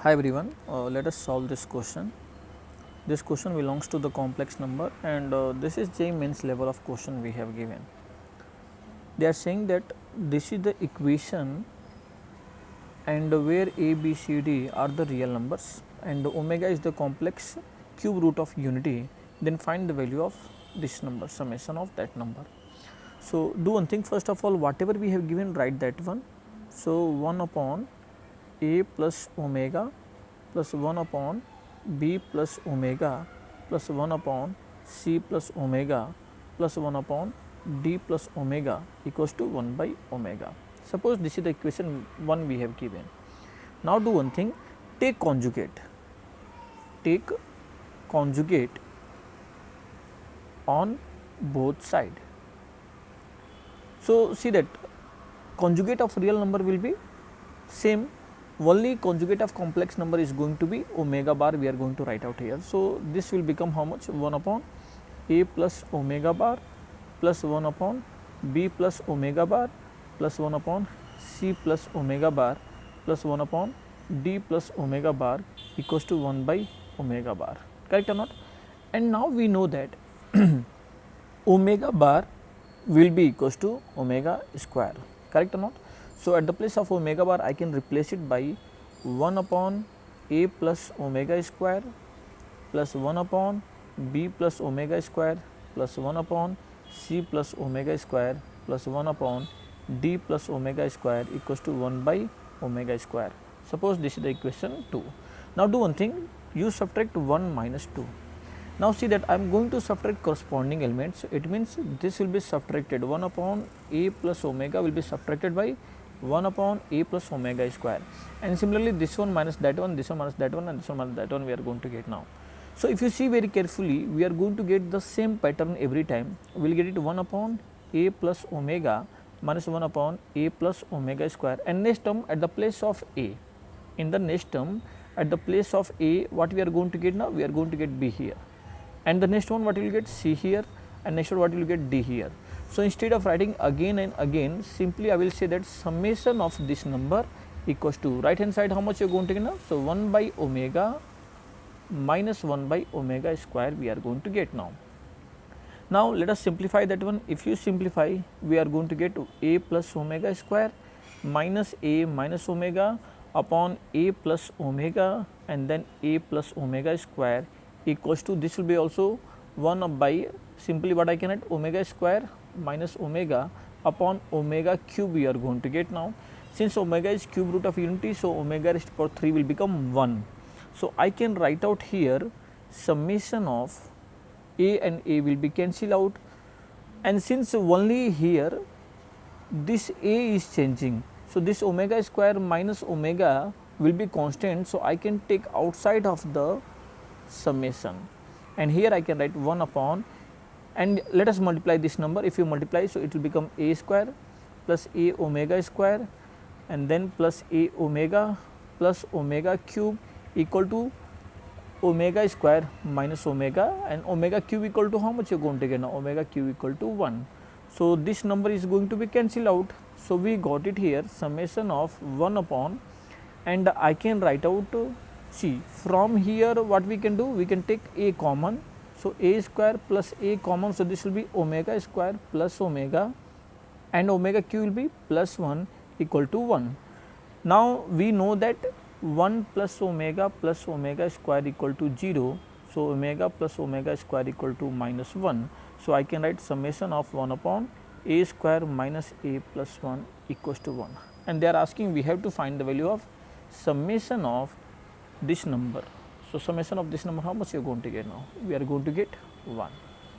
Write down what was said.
Hi everyone, let us solve this question. This question belongs to the complex number and this is JEE Mains level of question we have given. They are saying that this is the equation and where a, b, c, d are the real numbers and omega is the complex cube root of unity, then find the value of this number, summation of that number. So, do one thing, first of all, whatever we have given, write that one. So, 1 upon a plus omega plus 1 upon b plus omega plus 1 upon c plus omega plus 1 upon d plus omega equals to 1 by omega. Suppose this is the equation 1 we have given. Now do one thing, take conjugate on both side. So see that conjugate of real number will be same, only conjugate of complex number is going to be omega bar, we are going to write out here. So this will become how much? 1 upon a plus omega bar plus 1 upon b plus omega bar plus 1 upon c plus omega bar plus 1 upon d plus omega bar equals to 1 by omega bar, correct or not? And now we know that omega bar will be equals to omega square, correct or not? So at the place of omega bar I can replace it by 1 upon a plus omega square plus 1 upon b plus omega square plus 1 upon c plus omega square plus 1 upon d plus omega square equals to 1 by omega square. Suppose this is the equation 2. Now do one thing, you subtract 1 minus 2. Now see that I am going to subtract corresponding elements. It means this will be subtracted, 1 upon a plus omega will be subtracted by 1 upon a plus omega square, and similarly this one minus that one, this one minus that one, and this one minus that one we are going to get now. So if you see very carefully, we are going to get the same pattern every time. We will get it 1 upon a plus omega minus 1 upon a plus omega square, and next term at the place of a, in the next term at the place of a, what we are going to get now? We are going to get b here, and the next one what you will get? C here, and next one what you will get? D here. So instead of writing again and again, simply I will say that summation of this number equals to, right hand side how much you are going to get now? So 1 by omega minus 1 by omega square we are going to get now. Now let us simplify that one. If you simplify, we are going to get a plus omega square minus a minus omega upon a plus omega and then a plus omega square equals to, this will be also 1 by, simply what I can write, omega square minus omega upon omega cube we are going to get now. Since omega is cube root of unity, so omega raised to power 3 will become 1. So I can write out here summation of a and a will be cancelled out, and since only here this a is changing, so this omega square minus omega will be constant, so I can take outside of the summation, and here I can write 1 upon, and let us multiply this number. If you multiply, so it will become a square plus a omega square and then plus a omega plus omega cube equal to omega square minus omega, and omega cube equal to how much you are going to get now? Omega cube equal to 1. So this number is going to be cancelled out. So we got it here, summation of 1 upon, and I can write out, see from here what we can do, we can take a common, so a square plus a common, so this will be omega square plus omega, and omega cube will be plus 1 equal to 1. Now we know that 1 plus omega square equal to 0, so omega plus omega square equal to minus 1. So I can write summation of 1 upon a square minus a plus 1 equals to 1, and they are asking we have to find the value of summation of this number. So summation of this number, how much you are going to get now? We are going to get 1.